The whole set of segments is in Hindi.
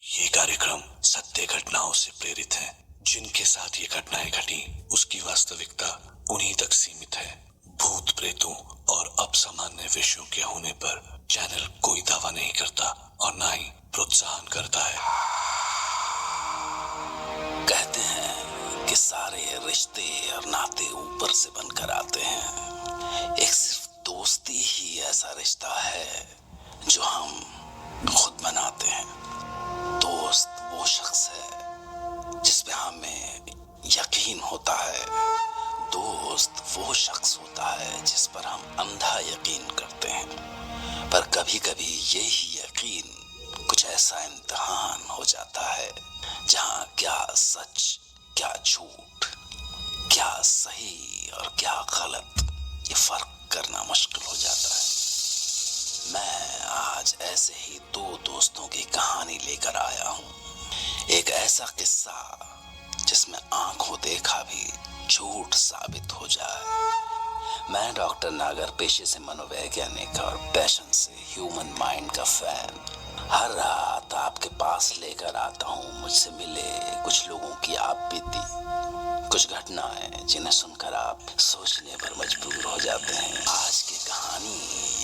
ये कार्यक्रम सत्य घटनाओं से प्रेरित है। जिनके साथ ये घटनाएं घटी उसकी वास्तविकता उन्हीं तक सीमित है। भूत प्रेतों और असामान्य विषयों के होने पर चैनल कोई दावा नहीं करता और ना ही प्रोत्साहन करता है। कहते हैं कि सारे रिश्ते और नाते ऊपर से बनकर आते हैं। एक सिर्फ दोस्ती ही ऐसा रिश्ता है जो हम खुद बनाते हैं। दोस्त वो शख्स है जिसमें हमें यकीन होता है। दोस्त वो शख्स होता है जिस पर हम अंधा यकीन करते हैं। पर कभी कभी यही यकीन कुछ ऐसा इम्तिहान हो जाता है जहां क्या सच क्या झूठ, क्या सही और क्या गलत, ये फर्क करना मुश्किल हो जाता है। मैं आज ऐसे ही दो दोस्तों की कहानी लेकर आया हूँ। एक ऐसा किस्सा जिसमें आंखों देखा भी झूठ साबित हो जाए। मैं डॉक्टर नागर पेशे से मनोवैज्ञानिक और पैशन से ह्यूमन माइंड का फैन हर रात आपके पास लेकर आता हूँ मुझसे मिले कुछ लोगों की आप बीती, कुछ घटनाएं जिन्हें सुनकर आप सोचने पर मजबूर हो जाते हैं। आज की कहानी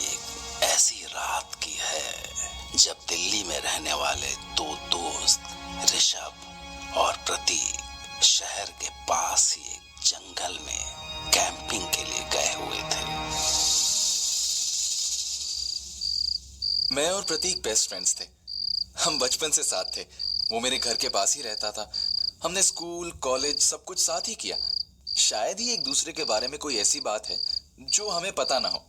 एक ऐसी रात की है जब दिल्ली में रहने वाले दो दोस्त ऋषभ और प्रतीक शहर के पास ही एक जंगल में कैंपिंग के लिए गए हुए थे। मैं और प्रतीक बेस्ट फ्रेंड्स थे। हम बचपन से साथ थे। वो मेरे घर के पास ही रहता था। हमने स्कूल कॉलेज सब कुछ साथ ही किया। शायद ही एक दूसरे के बारे में कोई ऐसी बात है जो हमें पता ना हो।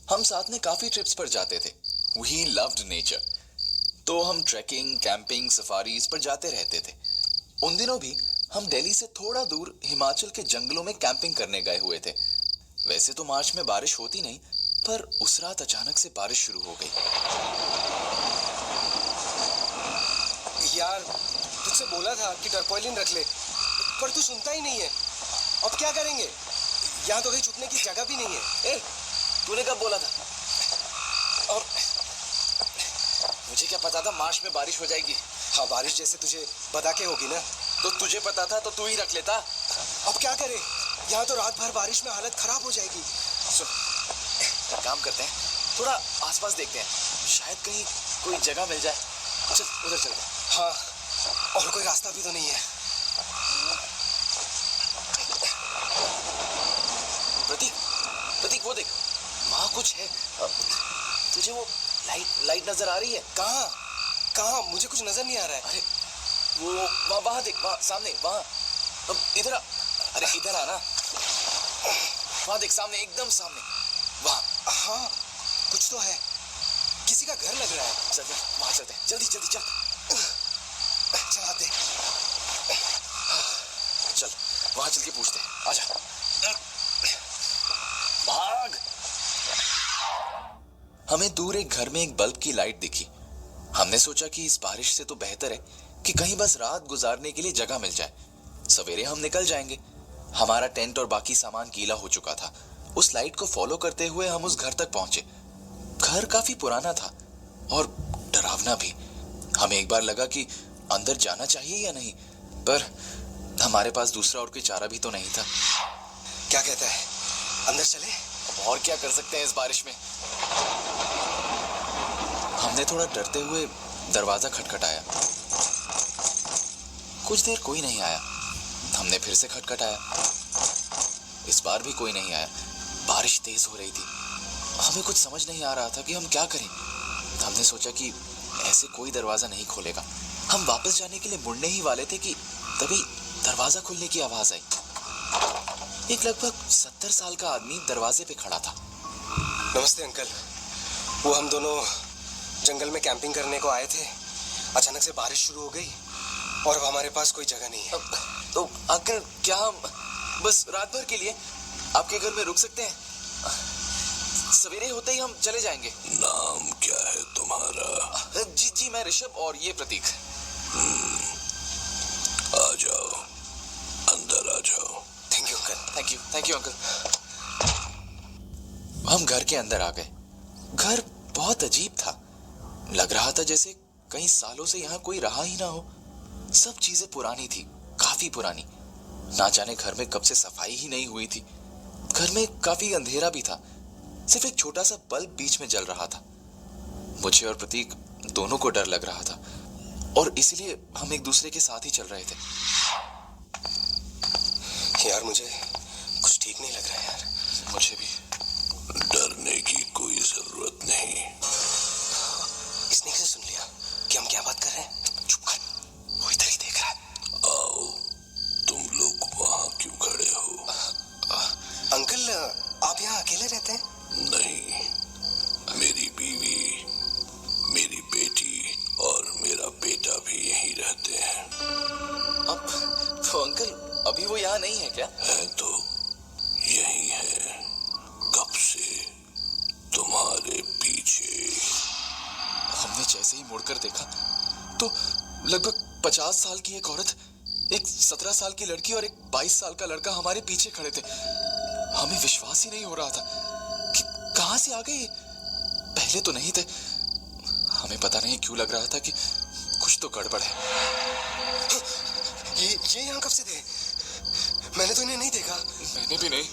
हम साथ में काफी ट्रिप्स पर जाते थे। वी लव्ड नेचर, तो हम ट्रैकिंग कैंपिंग सफारीज पर जाते रहते थे। उन दिनों भी हम दिल्ली से थोड़ा दूर हिमाचल के जंगलों में कैंपिंग करने गए हुए थे। वैसे तो मार्च में बारिश होती नहीं, पर उस रात अचानक से बारिश शुरू हो गई। यार तुझसे बोला था कि टरपॉलिन रख ले, पर तू सुनता ही नहीं है। अब क्या करेंगे? यहाँ तो कहीं छुपने की जगह भी नहीं है। ए, तूने कब बोला था? और मुझे क्या पता था मार्च में बारिश हो जाएगी। हाँ, बारिश जैसे तुझे बता के होगी ना। तो तुझे पता था तो तू ही रख लेता। अब क्या करें? यहाँ तो रात भर बारिश में हालत खराब हो जाएगी। सुन, एक काम करते हैं, थोड़ा आसपास देखते हैं, शायद कहीं कोई जगह मिल जाए। चल उधर चलते हैं। हाँ, और कोई रास्ता भी तो नहीं है। प्रतीक, प्रतीक वो देख, वहाँ कुछ है। तुझे वो लाइट नजर आ रही है? कहाँ कहाँ? मुझे कुछ नजर नहीं आ रहा है। अरे वो वहाँ देख, वहाँ सामने, वहाँ। अब इधर आ। अरे इधर आ ना। वहाँ देख, सामने, एकदम सामने, वहाँ। हाँ, कुछ तो है। किसी का घर लग रहा है। चल वहाँ चलते हैं, जल्दी जल्दी चल। चलाते। चल वहाँ चल के पूछते हैं। आजा, भाग। हमें दूर एक घर में एक बल्ब की लाइट दिखी। हमने सोचा कि इस बारिश से तो बेहतर है कि कहीं बस रात गुजारने के लिए जगह मिल जाए। सवेरे हम निकल जाएंगे। हमारा टेंट और बाकी सामान गीला हो चुका था। उस लाइट को फॉलो करते हुए हम उस घर तक पहुंचे। घर काफी पुराना था और डरावना भी। हमें एक बार लगा कि अंदर जाना चाहिए या नहीं, पर हमारे पास दूसरा और कोई चारा भी तो नहीं था। क्या कहता है, अंदर चले? और क्या कर सकते हैं इस बारिश में। हमने थोड़ा डरते हुए दरवाजा खटखटाया। कुछ देर कोई नहीं आया। हमने फिर से खटखटाया। इस बार भी कोई नहीं आया। बारिश तेज हो रही थी। हमें कुछ समझ नहीं आ रहा था कि हम क्या करें। हमने सोचा कि ऐसे कोई दरवाजा नहीं खोलेगा। हम वापस जाने के लिए मुड़ने ही वाले थे कि तभी दरवाजा खुलने की आवाज आई। एक लगभग 70 साल का आदमी दरवाजे पे खड़ा था। नमस्ते अंकल। वो हम दोनों जंगल में कैंपिंग करने को आए थे। अचानक से बारिश शुरू हो गई और अब हमारे पास कोई जगह नहीं है। तो अंकल, क्या हम बस रात भर के लिए आपके घर में रुक सकते हैं? सवेरे होते ही हम चले जाएंगे। नाम क्या है तुम्हारा? जी, मैं ऋषभ और ये प्रतीक। आ जाओ, अंदर आ जाओ। Thank you uncle. Thank you uncle. हम घर के अंदर आ गए। घर बहुत अजीब था। लग रहा था जैसे कई सालों से यहाँ कोई रहा ही ना हो। सब चीजें पुरानी थी, काफी पुरानी। ना जाने घर में कब से सफाई ही नहीं हुई थी। घर में काफी अंधेरा भी था, सिर्फ एक छोटा सा बल्ब बीच में जल रहा था। मुझे और प्रतीक दोनों को डर लग रहा था और इसलिए हम एक दूसरे के साथ ही चल रहे थे। यार मुझे कुछ ठीक नहीं लग रहा है यार। मुझे भी। डरने की कोई जरूरत नहीं। इसने कैसे सुन लिया कि हम क्या बात कर रहे हैं? चुप कर, वो इधर ही देख रहा है। आओ, तुम लोग वहां क्यों खड़े हो? अंकल, आप यहाँ अकेले रहते हैं? नहीं, मेरी बीवी, मेरी बेटी और मेरा बेटा भी यहीं रहते हैं। अब तो अंकल अभी वो यहाँ नहीं है क्या? है तो यही है, कब से तुम्हारे पीछे। हमने जैसे ही मुड़कर देखा तो लगभग 50 साल की एक औरत, एक 17 साल की लड़की और एक 22 साल का लड़का हमारे पीछे खड़े थे। हमें विश्वास ही नहीं हो रहा था कि कहां से आ गए। पहले तो नहीं थे। हमें पता नहीं क्यों लग रहा था कि कुछ तो गड़बड़ है। ये यहाँ कब से थे? मैंने तो इन्हें नहीं देखा। मैंने भी नहीं।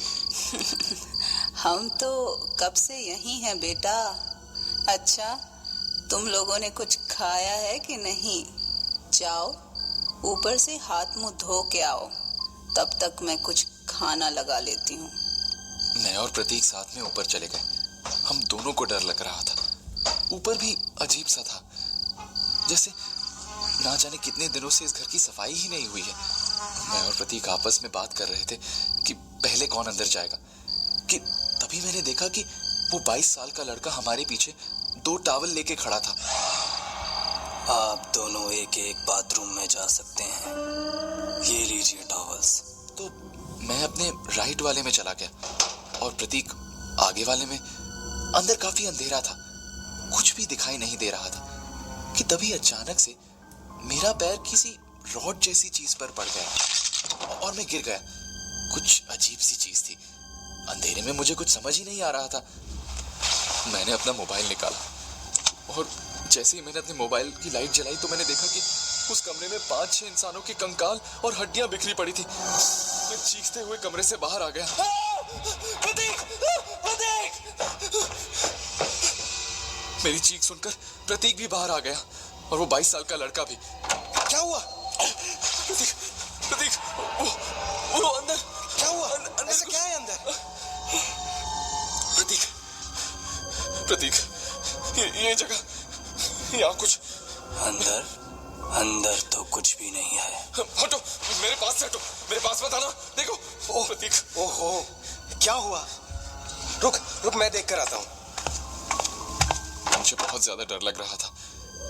हम तो कब से यहीं हैं बेटा। अच्छा, तुम लोगों ने कुछ खाया है कि नहीं? जाओ ऊपर से हाथ मुंह धो के आओ, तब तक मैं कुछ खाना लगा लेती हूँ। मैं और प्रतीक साथ में ऊपर चले गए। हम दोनों को डर लग रहा था। ऊपर भी अजीब सा था, जैसे ना जाने कितने दिनों से इस घर की सफाई ही नहीं हुई है। मैं और प्रतीक आपस में बात कर रहे थे कि पहले कौन अंदर जाएगा, कि तभी मैंने देखा कि वो 22 साल का लड़का हमारे पीछे 2 टॉवल लेके खड़ा था। आप दोनों एक एक बाथरूम में जा सकते हैं, ये लीजिए टॉवल्स। तो मैं अपने राइट वाले में चला गया और प्रतीक आगे वाले में। अंदर काफी अंधेरा था, कुछ भी दिखाई नहीं दे रहा था कि तभी अचानक से मेरा पैर किसी रॉड जैसी चीज पर पड़ गया और मैं गिर गया। कुछ अजीब सी चीज थी। अंधेरे में मुझे कुछ समझ ही नहीं आ रहा था। मैंने अपना मोबाइल निकाला और जैसे ही मैंने अपने मोबाइल की लाइट जलाई तो मैंने देखा कि उस कमरे में 5-6 इंसानों के कंकाल और हड्डियां बिखरी पड़ी थी। मैं चीखते हुए कमरे से बाहर आ गया। प्रतीक! प्रतीक! मेरी चीख सुनकर प्रतीक भी बाहर आ गया और वो 22 साल का लड़का भी। क्या हुआ? प्रतीक! प्रतीक! वो अंदर! क्या हुआ? ऐसा क्या है अंदर? प्रतीक! प्रतीक! ये जगह, यहाँ कुछ। अंदर तो कुछ भी नहीं है। हटो, मेरे पास से हटो, मेरे पास मत आना। देखो। ओह प्रतीक! ओहो, क्या हुआ? रुक मैं देख कर आता हूँ। मुझे बहुत ज्यादा डर लग रहा था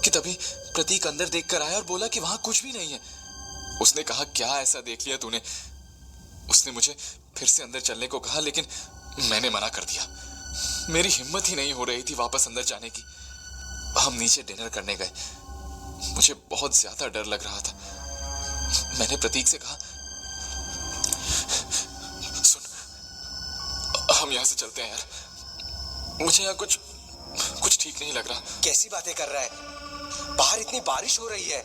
कि तभी प्रतीक अंदर देखकर आया और बोला कि वहां कुछ भी नहीं है। उसने कहा, क्या ऐसा देख लिया तूने? उसने मुझे फिर से अंदर चलने को कहा, लेकिन मैंने मना कर दिया। मेरी हिम्मत ही नहीं हो रही थी वापस अंदर जाने की। हम नीचे डिनर करने गए। मुझे बहुत ज्यादा डर लग रहा था। मैंने प्रतीक से कहा, सुन, हम यहां से चलते हैं यार। मुझे यहाँ कुछ ठीक नहीं लग रहा। कैसी बातें कर रहा है? बाहर इतनी बारिश हो रही है,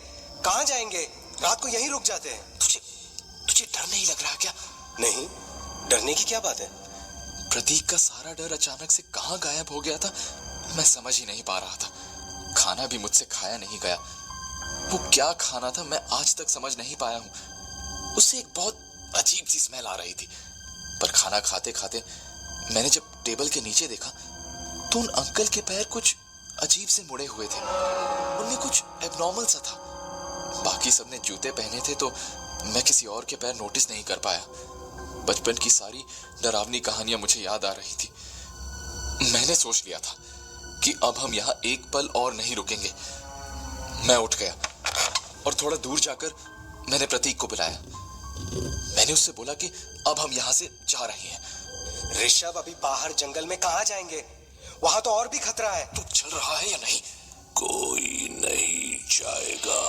कहाँ जाएंगे? रात को यहीं रुक जाते हैं। तुझे डर नहीं लग रहा क्या? नहीं, डरने की क्या बात है? प्रतीक का सारा डर अचानक से कहाँ गायब हो गया था, मैं समझ ही नहीं पा रहा था। खाना भी मुझसे खाया नहीं गया। वो क्या खाना था मैं आज तक समझ नहीं पाया हूँ। उससे एक बहुत अजीब सी स्मेल आ रही थी। पर खाना खाते खाते मैंने जब टेबल के नीचे देखा तो उन अंकल के पैर कुछ अजीब से मुड़े हुए थे। उनमें कुछ एबनॉर्मल सा था। बाकी सबने जूते पहने थे तो मैं किसी और के पैर नोटिस नहीं कर पाया। बचपन की सारी डरावनी कहानियां मुझे याद आ रही थी। मैंने सोच लिया था कि अब हम यहाँ एक पल और नहीं रुकेंगे। मैं उठ गया और थोड़ा दूर जाकर मैंने प्रतीक को बुलाया। मैंने उससे बोला कि अब हम यहाँ से जा रहे हैं। ऋषभ, अभी बाहर जंगल में कहाँ जाएंगे? वहां तो और भी खतरा है। तू चल रहा है या नहीं? कोई नहीं जाएगा।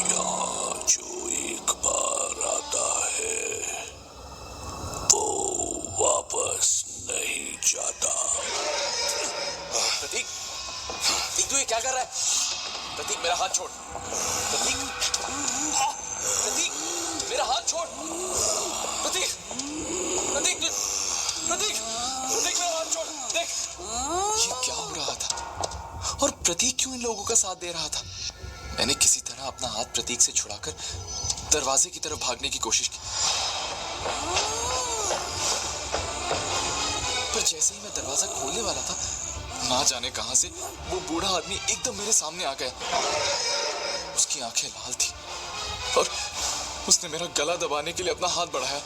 यहाँ जो एक बार आता है वो वापस नहीं जाता। प्रतीक! तू ये क्या कर रहा है? प्रतीक मेरा हाथ छोड़। प्रतीक, प्रतीक मेरा हाथ छोड़। प्रतीक, प्रतीक, प्रतीक, प्रतीक मेरा हाथ छोड़। देख ये क्या हो रहा था और प्रतीक क्यों इन लोगों का साथ दे रहा था? मैंने किसी तरह अपना हाथ प्रतीक से छुड़ाकर दरवाजे की तरफ भागने की कोशिश की, पर जैसे ही मैं दरवाजा खोलने वाला था, ना जाने कहां से वो बूढ़ा आदमी एकदम मेरे सामने आ गया। उसकी आंखें लाल थी और उसने मेरा गला दबाने के लिए अपना हाथ बढ़ाया।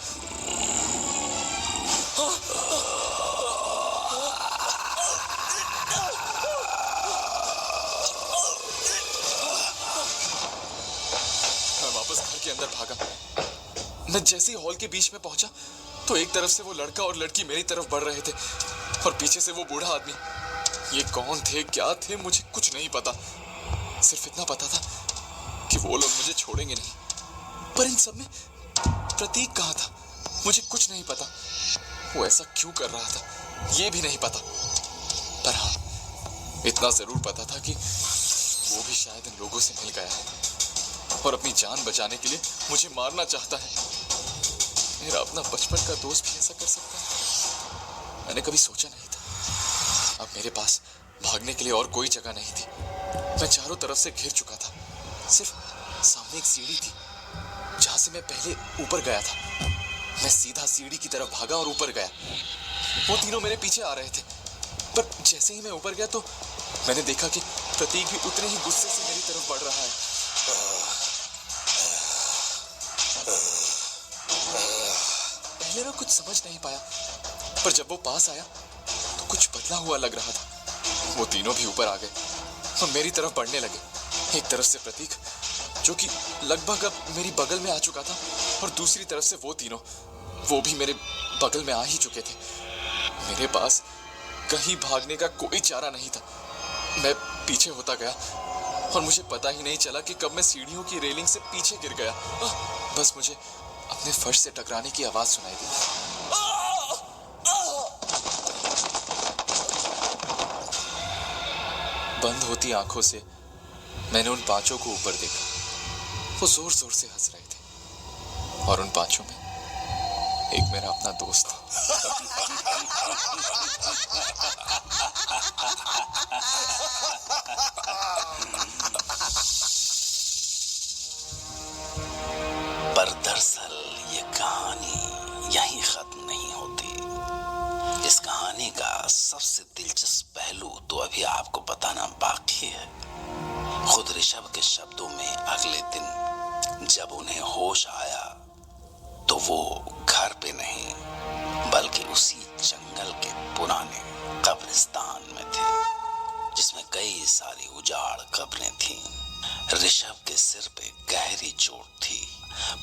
मैं वापस घर के अंदर भागा। मैं जैसे ही हॉल के बीच में पहुंचा तो एक तरफ से वो लड़का और लड़की मेरी तरफ बढ़ रहे थे और पीछे से वो बूढ़ा आदमी। ये कौन थे, क्या थे, मुझे कुछ नहीं पता। सिर्फ इतना पता था कि वो लोग मुझे छोड़ेंगे नहीं। पर इन सब में प्रतीक कहाँ था, मुझे कुछ नहीं पता। वो ऐसा क्यों कर रहा था ये भी नहीं पता। पर हाँ, इतना जरूर पता था कि वो भी शायद इन लोगों से मिल गया है और अपनी जान बचाने के लिए मुझे मारना चाहता है। मेरा अपना बचपन का दोस्त भी ऐसा कर सकता है? मैंने कभी सोचा नहीं था। अब मेरे पास भागने के लिए और कोई जगह नहीं थी। मैं चारों तरफ से घिर चुका था। सिर्फ सामने एक सीढ़ी थी जहां से मैं पहले ऊपर गया था। मैं सीधा सीढ़ी की तरफ भागा और ऊपर गया। वो तीनों मेरे पीछे आ रहे थे, पर जैसे ही मैं ऊपर गया तो मैंने देखा कि प्रतीक भी उतने ही गुस्से से मेरी तरफ बढ़ रहा है। पहले मैं कुछ समझ नहीं पाया, पर जब वो पास आया तो कुछ बदला हुआ लग रहा था। वो तीनों भी ऊपर आ गए और मेरी तरफ बढ़ने लगे। एक तरफ से प्रतीक जो कि लगभग अब मेरी बगल में आ चुका था और दूसरी तरफ से वो तीनों, वो भी मेरे बगल में आ ही चुके थे। मेरे पास कहीं भागने का कोई चारा नहीं था। मैं पीछे होता गया और मुझे पता ही नहीं चला कि कब मैं सीढ़ियों की रेलिंग से पीछे गिर गया। बस मुझे अपने फर्श से टकराने की आवाज सुनाई दी। बंद होती आंखों से मैंने उन पांचों को ऊपर देखा। वो जोर जोर से हंस रहे थे और उन पांचों में एक मेरा अपना दोस्त था। पर दरअसल ये कहानी यहीं खत्म नहीं होती। इस कहानी का सबसे दिलचस्प पहलू तो अभी आपको बताना बाकी है। खुद ऋषभ के शब्दों में अगले दिन जब उन्हें होश आया तो वो घर पे नहीं बल्कि उसी जंगल के पुराने कब्रिस्तान में थे, जिसमें कई सारी उजाड़ कब्रें थीं। ऋषभ के सिर पे गहरी चोट थी,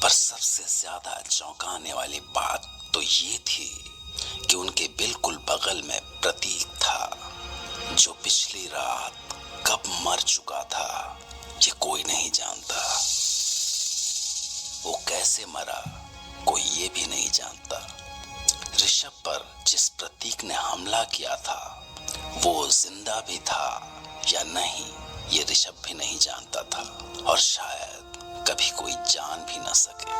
पर सबसे ज्यादा चौंकाने वाली बात तो ये थी कि उनके बिल्कुल बगल में प्रतीक था, जो पिछली रात कब मर चुका था ये कोई नहीं जानता। वो कैसे मरा कोई ये भी नहीं जानता। ऋषभ पर जिस प्रतीक ने हमला किया था वो जिंदा भी था या नहीं ये ऋषभ भी नहीं जानता था, और शायद कभी कोई जान भी न सके।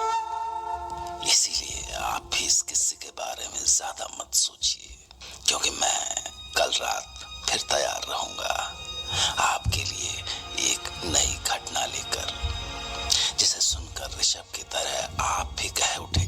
इसीलिए आप भी इस किस्से के बारे में ज्यादा मत सोचिए, क्योंकि मैं कल रात फिर तैयार रहूंगा आपके लिए एक नई घटना लेकर, जिसे सुनकर ऋषभ की तरह आप भी कह उठे